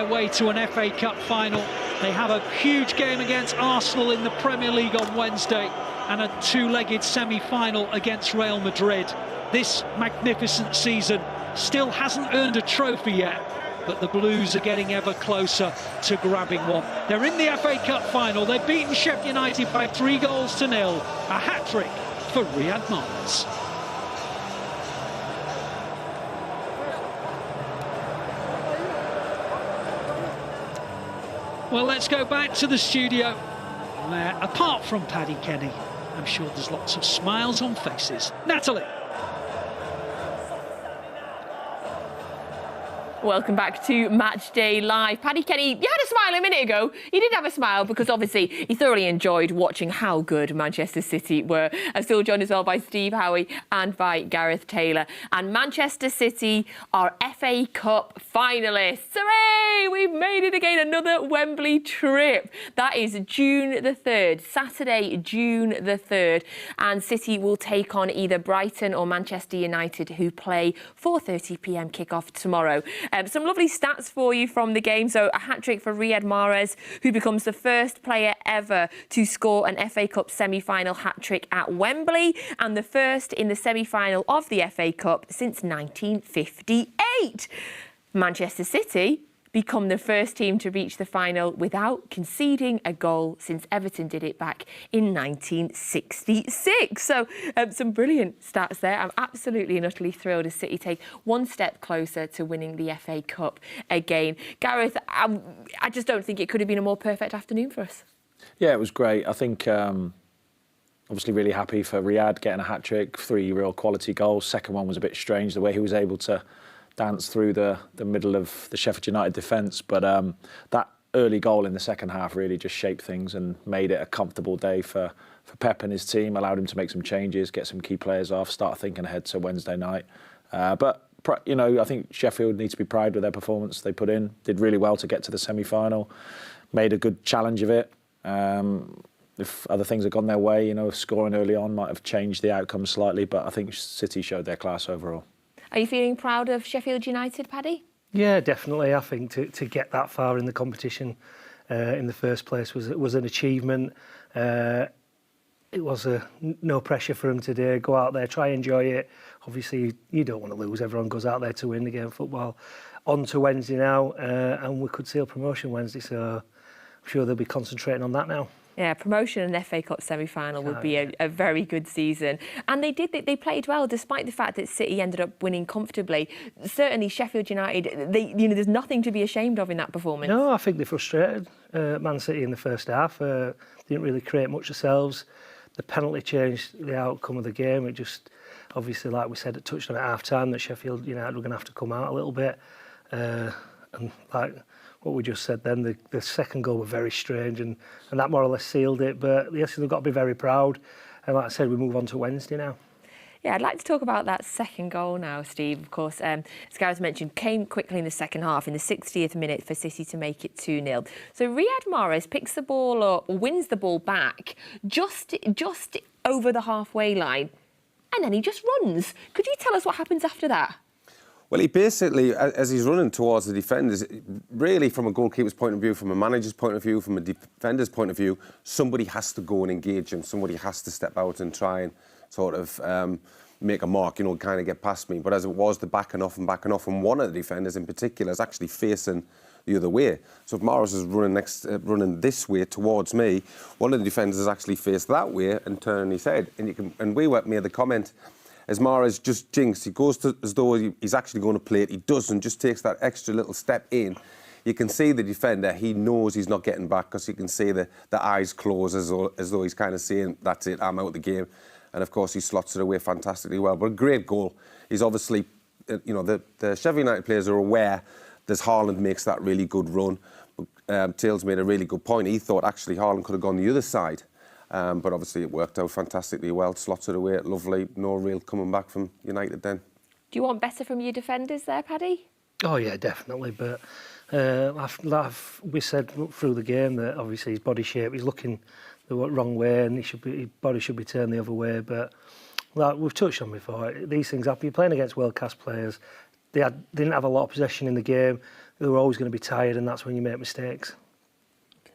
Way to an FA Cup final. They have a huge game against Arsenal in the Premier League on Wednesday and a two-legged semi-final against Real Madrid. This magnificent season still hasn't earned a trophy yet, but the Blues are getting ever closer to grabbing one. They're in the FA Cup final. They've beaten Sheffield United by 3-0. A hat-trick for Riyad Mahrez. Well, let's go back to the studio, where, apart from Paddy Kenny, I'm sure there's lots of smiles on faces. Natalie. Welcome back to Match Day Live. Paddy Kenny, you had a smile a minute ago. You did have a smile because obviously he thoroughly enjoyed watching how good Manchester City were. I'm still joined as well by Steve Howey and by Gareth Taylor. And Manchester City are FA Cup finalists. Hooray! We've made it again, another Wembley trip. That is June the 3rd, Saturday, June the 3rd. And City will take on either Brighton or Manchester United, who play 4:30 p.m. kickoff tomorrow. Some lovely stats for you from the game. So a hat-trick for Riyad Mahrez, who becomes the first player ever to score an FA Cup semi-final hat-trick at Wembley and the first in the semi-final of the FA Cup since 1958. Manchester City become the first team to reach the final without conceding a goal since Everton did it back in 1966. So some brilliant stats there. I'm absolutely and utterly thrilled as City take one step closer to winning the FA Cup again. Gareth, I just don't think it could have been a more perfect afternoon for us. Yeah, it was great. I think obviously really happy for Riyad getting a hat-trick, 3 real quality goals. Second one was a bit strange, the way he was able to dance through the middle of the Sheffield United defence, but that early goal in the second half really just shaped things and made it a comfortable day for Pep and his team, allowed him to make some changes, get some key players off, start thinking ahead to Wednesday night. But you know, I think Sheffield needs to be proud with their performance they put in, did really well to get to the semi-final, made a good challenge of it. If other things had gone their way, you know, scoring early on might have changed the outcome slightly, but I think City showed their class overall. Are you feeling proud of Sheffield United, Paddy? Yeah, definitely. I think to get that far in the competition in the first place was an achievement. It was no pressure for them today. Go out there, try enjoy it. Obviously, you don't want to lose. Everyone goes out there to win the game of football. On to Wednesday now, and we could seal promotion Wednesday, so I'm sure they'll be concentrating on that now. Yeah, promotion and FA Cup semi-final would be a very good season. And they played well, despite the fact that City ended up winning comfortably. Certainly Sheffield United, there's nothing to be ashamed of in that performance. No, I think they frustrated Man City in the first half. Didn't really create much themselves. The penalty changed the outcome of the game. It just, obviously, like we said, it touched on at half-time that Sheffield United were going to have to come out a little bit. And like what we just said then, the second goal was very strange and that more or less sealed it. But yes, they've got to be very proud. And like I said, we move on to Wednesday now. Yeah, I'd like to talk about that second goal now, Steve. Of course, as Gareth mentioned, came quickly in the second half, in the 60th minute for City to make it 2-0. So Riyad Mahrez picks the ball up, wins the ball back, just over the halfway line, and then he just runs. Could you tell us what happens after that? Well, he basically, as he's running towards the defenders, really from a goalkeeper's point of view, from a manager's point of view, from a defender's point of view, somebody has to go and engage him. Somebody has to step out and try and sort of make a mark, you know, kind of get past me. But as it was, the backing off, and one of the defenders in particular is actually facing the other way. So if Mahrez is running this way towards me, one of the defenders is actually faced that way and turning his head. And we made the comment, as Mahrez just jinxed, he goes as though he's actually going to play it. He doesn't, just takes that extra little step in. You can see the defender, he knows he's not getting back because you can see the eyes close as though he's kind of saying, that's it, I'm out of the game. And of course, he slots it away fantastically well. But a great goal. He's obviously, you know, the Sheffield United players are aware that Haaland makes that really good run. Tails made a really good point. He thought actually Haaland could have gone the other side. But obviously it worked out fantastically well, slotted away, lovely, no real coming back from United then. Do you want better from your defenders there, Paddy? Oh yeah, definitely, but we said through the game that obviously his body shape, he's looking the wrong way and his body should be turned the other way, but like we've touched on before, these things happen. You're playing against world-class players. They didn't have a lot of possession in the game. they were always going to be tired, and that's when you make mistakes.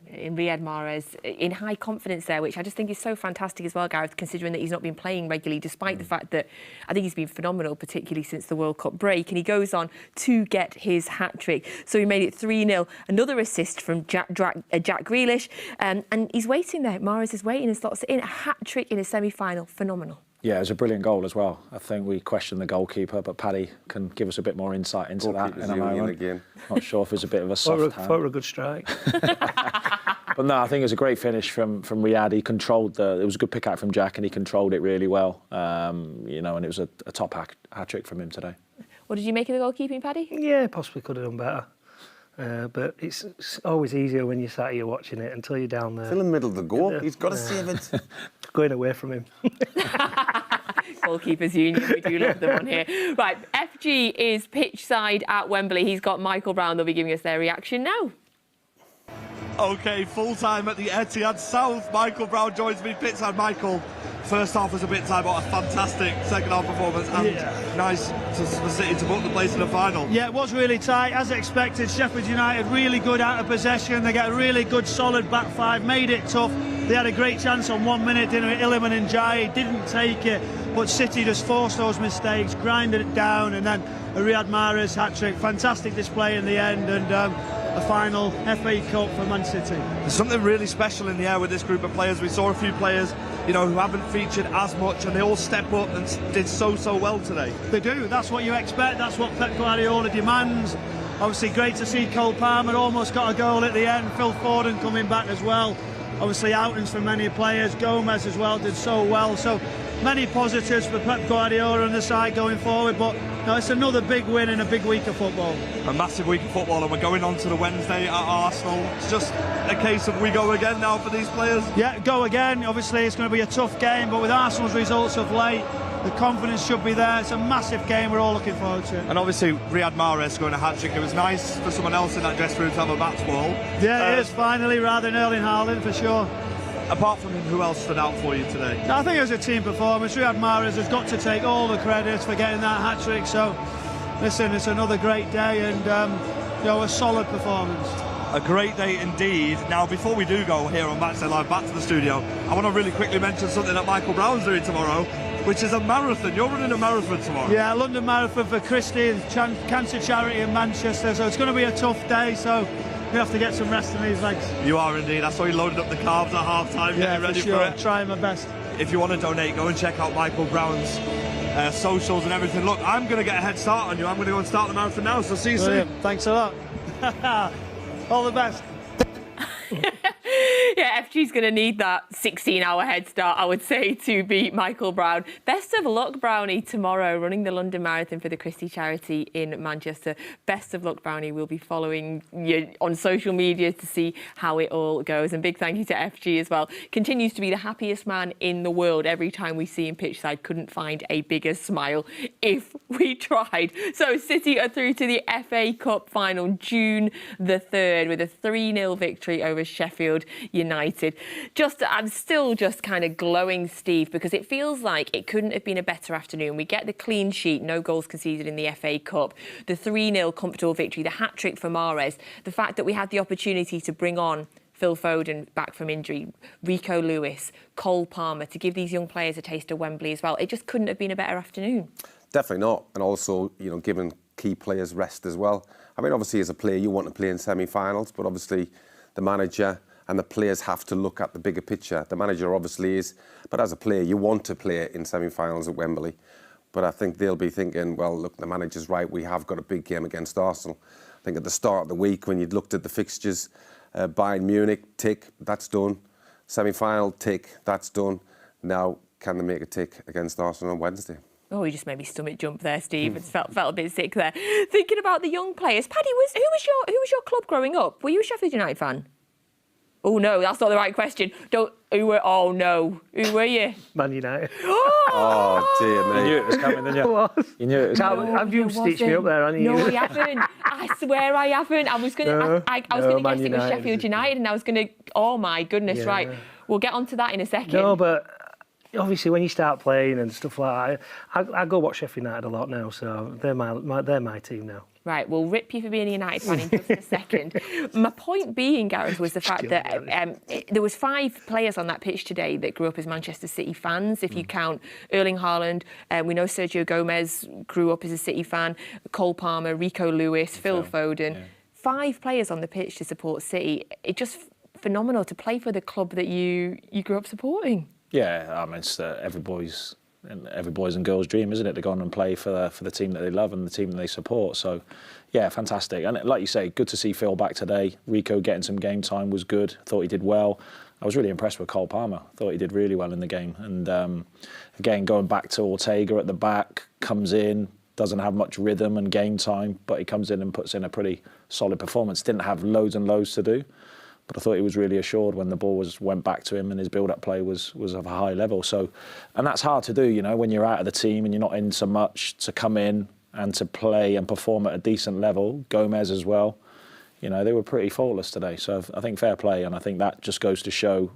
In Riyad Mahrez, in high confidence there, which I just think is so fantastic as well, Gareth, considering that he's not been playing regularly, despite the fact that I think he's been phenomenal, particularly since the World Cup break. And he goes on to get his hat-trick. So he made it 3-0. Another assist from Jack Grealish. And he's waiting there. Mahrez is waiting and slots it in. A hat-trick in a semi-final. Phenomenal. Yeah, it was a brilliant goal as well. I think we questioned the goalkeeper, but Paddy can give us a bit more insight into that in a moment. Again. Not sure if it's a bit of a soft hand. Thought a good strike. But no, I think it was a great finish from Riyad. He controlled it was a good pick out from Jack, and he controlled it really well. You know, and it was a top hat trick from him today. What did you make of the goalkeeping, Paddy? Yeah, possibly could have done better. But it's always easier when you're sat here watching it until you're down there. Still in the middle of the goal. He's got to save it. Going away from him. Goalkeepers Union, we do love them on here. Right, FG is pitch side at Wembley. He's got Michael Brown. They'll be giving us their reaction now. OK, full time at the Etihad South. Michael Brown joins me pitch side. Michael, first half was a bit tight, but a fantastic second half performance, and nice for City to book the place in the final. Yeah, it was really tight, as expected. Sheffield United really good out of possession. They get a really good solid back five, made it tough. They had a great chance on 1 minute, didn't it? Illiman and Jai didn't take it, but City just forced those mistakes, grinded it down, and then a Riyad Mahrez hat-trick. Fantastic display in the end, and a final FA Cup for Man City. There's something really special in the air with this group of players. We saw a few players, you know, who haven't featured as much, and they all step up and did so well today. They do. That's what you expect. That's what Pep Guardiola demands. Obviously, great to see Cole Palmer almost got a goal at the end. Phil Foden coming back as well. Obviously, outings for many players. Gomez as well did so well. So many positives for Pep Guardiola on the side going forward. But no, it's another big win in a big week of football. A massive week of football, and we're going on to the Wednesday at Arsenal. It's just a case of we go again now for these players. Yeah, go again. Obviously, it's going to be a tough game, but with Arsenal's results of late, the confidence should be there. It's a massive game we're all looking forward to. And obviously, Riyad Mahrez scoring a hat-trick. It was nice for someone else in that dressing room to have a match ball. Yeah, it is, finally, rather than Erling Haaland, for sure. Apart from him, who else stood out for you today? I think it was a team performance. Riyad Mahrez has got to take all the credit for getting that hat-trick. So, listen, it's another great day and, you know, a solid performance. A great day indeed. Now, before we do go here on Matchday Live back to the studio, I want to really quickly mention something that Michael Brown's doing tomorrow, which is a marathon. You're running a marathon tomorrow. Yeah, London Marathon for Christie, cancer charity in Manchester. So it's going to be a tough day. So we have to get some rest in these legs. You are indeed. I saw you loaded up the carbs at half-time, getting ready for it. Trying my best. If you want to donate, go and check out Michael Brown's socials and everything. Look, I'm going to get a head start on you. I'm going to go and start the marathon now, so see you soon. Thanks a lot. All the best. Yeah, FG's going to need that 16-hour head start, I would say, to beat Michael Brown. Best of luck, Brownie, tomorrow, running the London Marathon for the Christie charity in Manchester. Best of luck, Brownie. We'll be following you on social media to see how it all goes. And big thank you to FG as well. Continues to be the happiest man in the world. Every time we see him pitchside, couldn't find a bigger smile if we tried. So City are through to the FA Cup final, June the 3rd, with a 3-0 victory over Sheffield United. I'm still just kind of glowing, Steve, because it feels like it couldn't have been a better afternoon. We get the clean sheet, no goals conceded in the FA Cup, the 3-0 comfortable victory, the hat-trick for Mahrez, the fact that we had the opportunity to bring on Phil Foden back from injury, Rico Lewis, Cole Palmer, to give these young players a taste of Wembley as well. It just couldn't have been a better afternoon. Definitely not. And also, you know, giving key players rest as well. I mean, obviously, as a player, you want to play in semi-finals, but obviously the manager and the players have to look at the bigger picture. The manager obviously is, but as a player, you want to play in semi-finals at Wembley. But I think they'll be thinking, well, look, the manager's right, we have got a big game against Arsenal. I think at the start of the week, when you'd looked at the fixtures, Bayern Munich, tick, that's done. Semi-final, tick, that's done. Now, can they make a tick against Arsenal on Wednesday? Oh, you just made me stomach jump there, Steve. It felt a bit sick there. Thinking about the young players, Paddy, who was your club growing up? Were you a Sheffield United fan? Oh no, that's not the right question. Oh no, who were you? Man United. Oh dear me. You knew it was coming, didn't you? You knew it was coming. Have you stitched me up there, haven't you? No, I haven't. I swear I haven't. I was gonna guess it was Sheffield United, and I was gonna. Oh my goodness! Yeah. Right, we'll get onto that in a second. No, but obviously when you start playing and stuff like that, I go watch Sheffield United a lot now, so they're my team now. Right, we'll rip you for being a United fan in just a second. My point being, Gareth, was the fact that there was 5 players on that pitch today that grew up as Manchester City fans. If you count Erling Haaland, we know Sergio Gomez grew up as a City fan, Cole Palmer, Rico Lewis, Phil Foden. 5 players on the pitch to support City. It's just phenomenal to play for the club that you grew up supporting. Yeah, I mean, it's every boy's and girls' dream, isn't it, to go on and play for the team that they love and the team that they support. So, yeah, fantastic. And like you say, good to see Phil back today. Rico getting some game time was good. Thought he did well. I was really impressed with Cole Palmer. Thought he did really well in the game. And again, going back to Ortega at the back, comes in, doesn't have much rhythm and game time, but he comes in and puts in a pretty solid performance. Didn't have loads and loads to do, but I thought he was really assured when the ball went back to him, and his build-up play was of a high level. So, and that's hard to do, you know, when you're out of the team and you're not in so much, to come in and to play and perform at a decent level. Gomez as well, you know, they were pretty faultless today. So I think fair play, and I think that just goes to show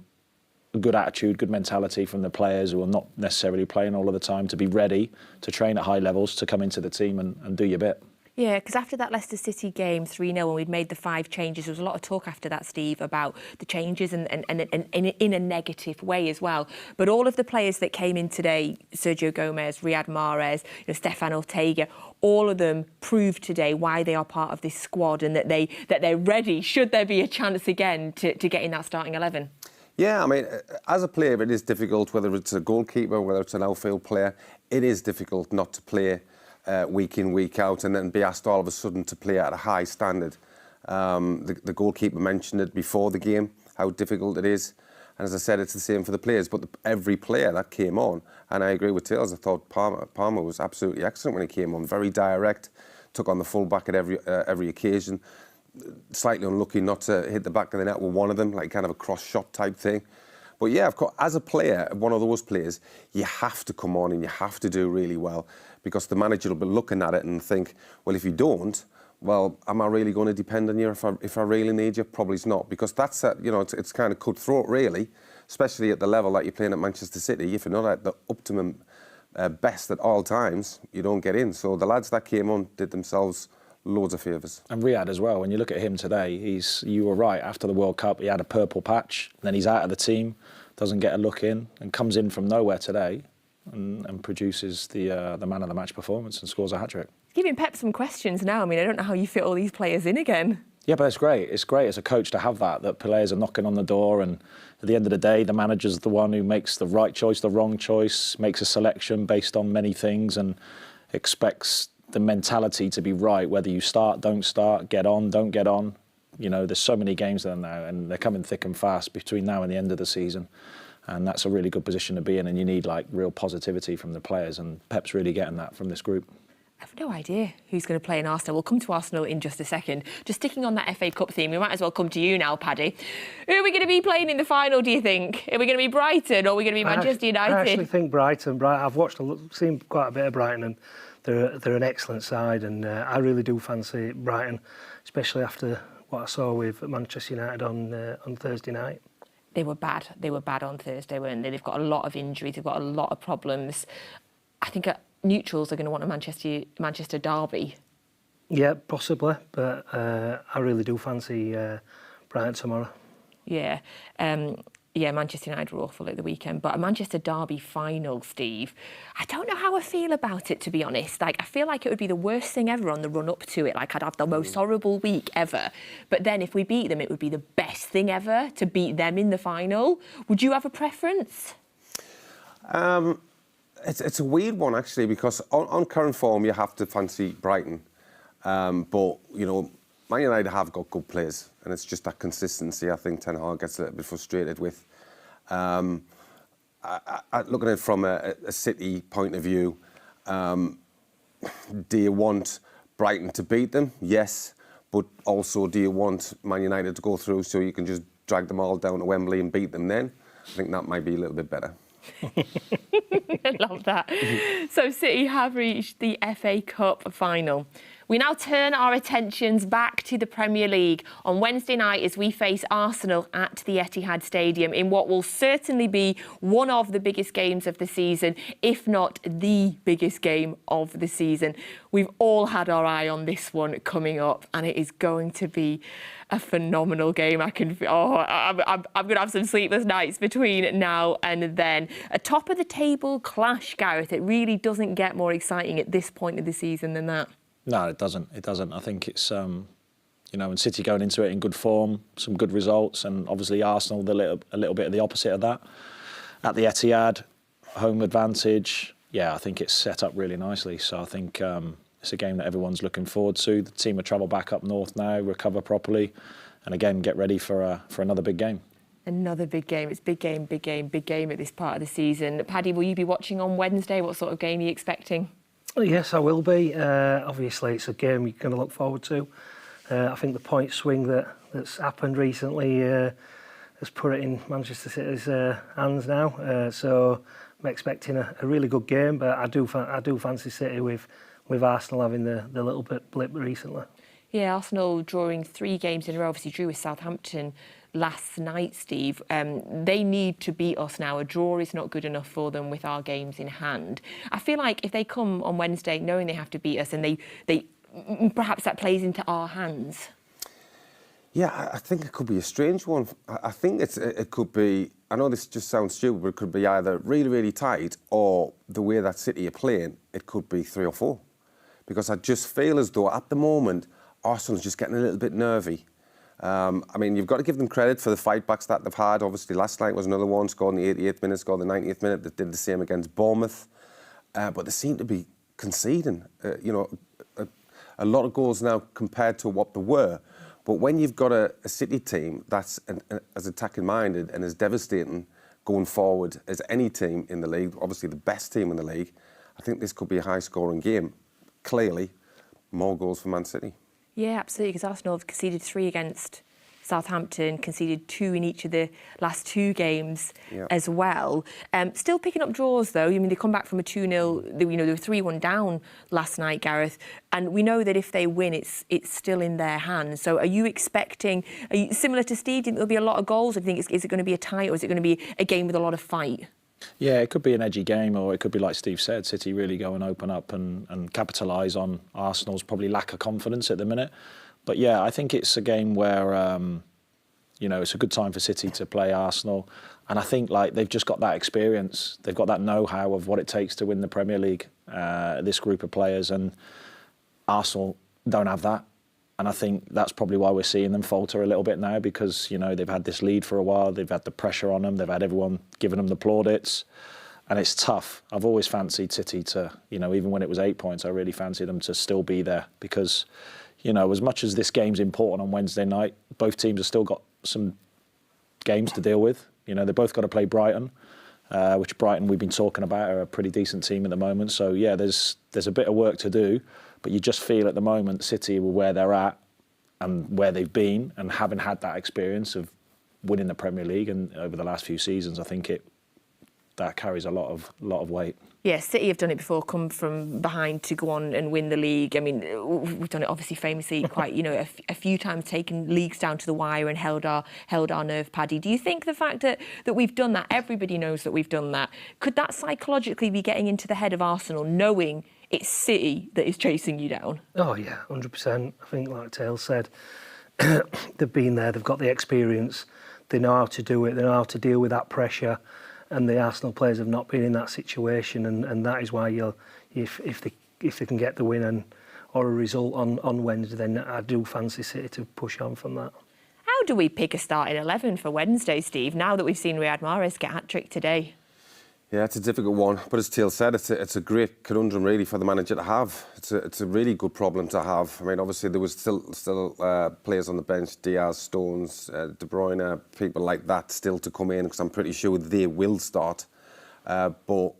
a good attitude, good mentality from the players who are not necessarily playing all of the time, to be ready to train at high levels, to come into the team and do your bit. Yeah, because after that Leicester City game, 3-0, when we'd made the 5 changes, there was a lot of talk after that, Steve, about the changes and in a negative way as well. But all of the players that came in today, Sergio Gomez, Riyad Mahrez, Stefan Ortega, all of them proved today why they are part of this squad, and that they're ready, should there be a chance again, to get in that starting 11. Yeah, I mean, as a player, it is difficult, whether it's a goalkeeper, whether it's an outfield player, it is difficult not to play week in, week out, and then be asked all of a sudden to play at a high standard. The goalkeeper mentioned it before the game, how difficult it is. And as I said, it's the same for the players. But every player that came on, and I agree with Tails, I thought Palmer was absolutely excellent when he came on. Very direct, took on the full-back at every occasion. Slightly unlucky not to hit the back of the net with one of them, like kind of a cross-shot type thing. But yeah, of course, as a player, one of those players, you have to come on and you have to do really well, because the manager will be looking at it and think, well, if you don't, well, am I really going to depend on you if I really need you? Probably not, because that's, it's kind of cutthroat, really, especially at the level that you're playing at Manchester City. If you're not at the optimum best at all times, you don't get in. So the lads that came on did themselves loads of favours. And Riyad as well, when you look at him today, you were right, after the World Cup, he had a purple patch, then he's out of the team, doesn't get a look in, and comes in from nowhere today and produces the man of the match performance and scores a hat-trick. Giving Pep some questions now. I mean, I don't know how you fit all these players in again. Yeah, but it's great. It's great as a coach to have that players are knocking on the door, and at the end of the day, the manager's the one who makes the right choice, the wrong choice, makes a selection based on many things, and expects the mentality to be right, whether you start, don't start, get on, don't get on. You know, there's so many games there now, and they're coming thick and fast between now and the end of the season. And that's a really good position to be in, and you need like real positivity from the players, and Pep's really getting that from this group. I have no idea who's going to play in Arsenal. We'll come to Arsenal in just a second. Just sticking on that FA Cup theme, we might as well come to you now, Paddy. Who are we going to be playing in the final, do you think? Are we going to be Brighton, or are we going to be Manchester United? I actually think Brighton. I've seen quite a bit of Brighton, and they're an excellent side, and I really do fancy Brighton, especially after what I saw with Manchester United on Thursday night. They were bad. They were bad on Thursday, weren't they? They've got a lot of injuries. They've got a lot of problems. I think neutrals are going to want a Manchester derby. Yeah, possibly, but I really do fancy Brighton tomorrow. Yeah. Yeah, Manchester United were awful at the weekend, but a Manchester derby final, Steve, I don't know how I feel about it, to be honest. Like, I feel like it would be the worst thing ever on the run-up to it. Like, I'd have the most horrible week ever. But then if we beat them, it would be the best thing ever to beat them in the final. Would you have a preference? It's a weird one, actually, because on current form, you have to fancy Brighton. But, you know, Man United have got good players, and it's just that consistency I think Ten Hag gets a little bit frustrated with. Looking at it from a City point of view, do you want Brighton to beat them? Yes. But also, do you want Man United to go through so you can just drag them all down to Wembley and beat them then? I think that might be a little bit better. I love that. So City have reached the FA Cup final. We now turn our attentions back to the Premier League on Wednesday night as we face Arsenal at the Etihad Stadium in what will certainly be one of the biggest games of the season, if not the biggest game of the season. We've all had our eye on this one coming up, and it is going to be a phenomenal game. I'm going to have some sleepless nights between now and then. A top of the table clash, Gareth. It really doesn't get more exciting at this point of the season than that. No, it doesn't. It doesn't. I think it's, and City going into it in good form, some good results, and obviously Arsenal a little bit of the opposite of that. At the Etihad, home advantage. Yeah, I think it's set up really nicely. So I think it's a game that everyone's looking forward to. The team will travel back up north now, recover properly, and again get ready for another big game. Another big game. It's big game at this part of the season. Paddy, will you be watching on Wednesday? What sort of game are you expecting? Yes, I will be. Obviously, it's a game you're going to look forward to. I think the point swing that's happened recently has put it in Manchester City's hands now. So I'm expecting a really good game, but I do fancy City with Arsenal having the little bit blip recently. Yeah, Arsenal drawing 3 games in a row. Obviously drew with Southampton last night, Steve. They need to beat us now. A draw is not good enough for them with our games in hand. I feel like if they come on Wednesday knowing they have to beat us, and they perhaps that plays into our hands. Yeah, I think it could be a strange one. I think it could be, I know this just sounds stupid, but it could be either really, really tight, or the way that City are playing, it could be 3 or 4. Because I just feel as though at the moment, Arsenal's just getting a little bit nervy. I mean, you've got to give them credit for the fight backs that they've had. Obviously, last night was another one, scored in the 88th minute, scored in the 90th minute. They did the same against Bournemouth. But they seem to be conceding, a lot of goals now compared to what they were. But when you've got a City team that's as attacking-minded and as devastating going forward as any team in the league, obviously the best team in the league, I think this could be a high-scoring game. Clearly, more goals for Man City. Yeah, absolutely, because Arsenal have conceded 3 against Southampton, conceded 2 in each of the last 2 games as well. Still picking up draws, though. I mean, they come back from a 2-0, they were 3-1 down last night, Gareth, and we know that if they win, it's still in their hands. So are you expecting, similar to Steve, do you think there'll be a lot of goals? Or do you think is it going to be a tie, or is it going to be a game with a lot of fight? Yeah, it could be an edgy game, or it could be like Steve said, City really go and open up and capitalise on Arsenal's probably lack of confidence at the minute. But yeah, I think it's a game where, it's a good time for City to play Arsenal. And I think they've just got that experience. They've got that know-how of what it takes to win the Premier League, this group of players. And Arsenal don't have that. And I think that's probably why we're seeing them falter a little bit now, because, they've had this lead for a while. They've had the pressure on them. They've had everyone giving them the plaudits. And it's tough. I've always fancied City to, even when it was 8 points, I really fancied them to still be there, because, as much as this game's important on Wednesday night, both teams have still got some games to deal with. They've both got to play Brighton, which Brighton we've been talking about are a pretty decent team at the moment. So, yeah, there's a bit of work to do. But you just feel at the moment City were where they're at and where they've been, and having had that experience of winning the Premier League and over the last few seasons, I think that carries a lot of weight. Yeah, City have done it before, come from behind to go on and win the league. I mean, we've done it obviously famously quite, a few times, taken leagues down to the wire and held our nerve, Paddy. Do you think the fact that we've done that, everybody knows that we've done that, could that psychologically be getting into the head of Arsenal, knowing it's City that is chasing you down? Oh, yeah, 100%. I think, like Tail said, they've been there, they've got the experience, they know how to do it, they know how to deal with that pressure, and the Arsenal players have not been in that situation, and that is why if they can get the win or a result on Wednesday, then I do fancy City to push on from that. How do we pick a starting 11 for Wednesday, Steve, now that we've seen Riyad Mahrez get a hat-trick today? Yeah, it's a difficult one, but as Teal said, it's a great conundrum really for the manager to have. It's a really good problem to have. I mean, obviously there was still players on the bench, Diaz, Stones, De Bruyne, people like that still to come in, because I'm pretty sure they will start. But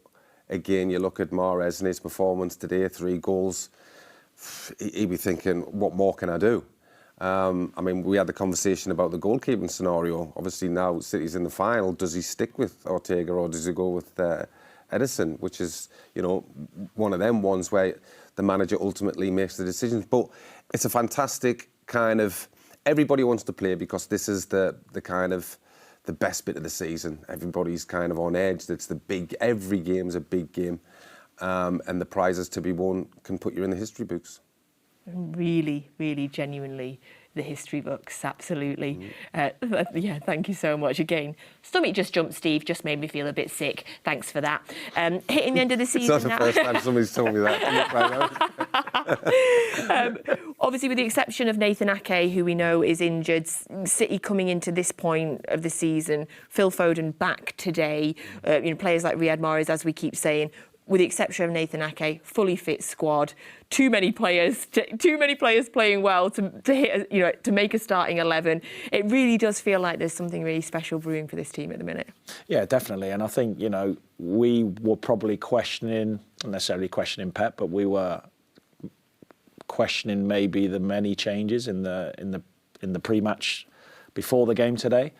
again, you look at Mahrez and his performance today, 3 goals. He'd be thinking, what more can I do? I mean, we had the conversation about the goalkeeping scenario. Obviously now City's in the final. Does he stick with Ortega, or does he go with Edison, which is, you know, one of them ones where the manager ultimately makes the decisions. But it's a fantastic kind of, everybody wants to play because this is the kind of the best bit of the season. Everybody's kind of on edge. It's the big, every game's a big game. And the prizes to be won can put you in the history books. Really, really genuinely the history books, absolutely. Yeah, thank you so much. Again, stomach just jumped, Steve, just made me feel a bit sick. Thanks for that. Hitting the end of the season It's not the first time somebody's told me that. Obviously, with the exception of Nathan Ake, who we know is injured, City coming into this point of the season, Phil Foden back today, players like Riyad Mahrez, as we keep saying, with the exception of Nathan Ake, fully fit squad. Too many players playing well to hit, to make a starting 11. It really does feel like there's something really special brewing for this team at the minute. Yeah, definitely. And I think, we were probably questioning, not necessarily questioning Pep, but we were questioning maybe the many changes in the pre-match before the game today.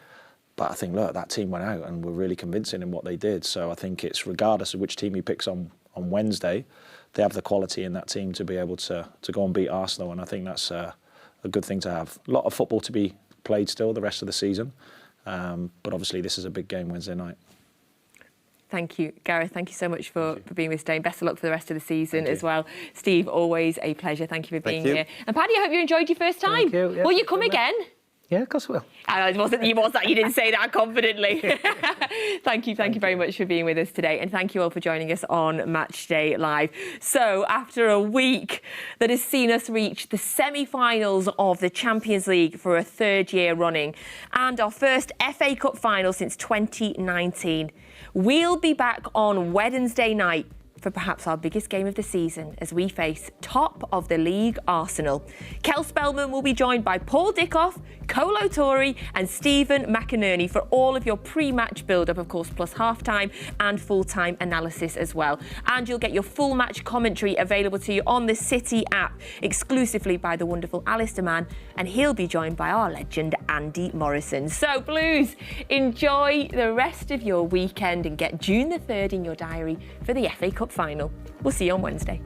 But I think, look, that team went out and were really convincing in what they did. So I think it's regardless of which team he picks on Wednesday, they have the quality in that team to be able to go and beat Arsenal. And I think that's a good thing to have. A lot of football to be played still the rest of the season. But obviously this is a big game Wednesday night. Thank you, Gareth. Thank you so much for being with us today. Best of luck for the rest of the season as well. Steve, always a pleasure. Thank you for being here. And Paddy, I hope you enjoyed your first time. Thank you. Yeah, will you come again? Yeah, of course I will. You didn't say that confidently. Thank you very much for being with us today, and thank you all for joining us on Matchday Live. So, after a week that has seen us reach the semi-finals of the Champions League for a third year running, and our first FA Cup final since 2019, we'll be back on Wednesday night for perhaps our biggest game of the season as we face top of the league Arsenal. Kel Spellman will be joined by Paul Dickoff, Colo Torre and Stephen McInerney for all of your pre-match build-up, of course, plus half-time and full-time analysis as well. And you'll get your full match commentary available to you on the City app, exclusively by the wonderful Alistair Mann, and he'll be joined by our legend Andy Morrison. So, Blues, enjoy the rest of your weekend and get June the 3rd in your diary for the FA Cup final. We'll see you on Wednesday.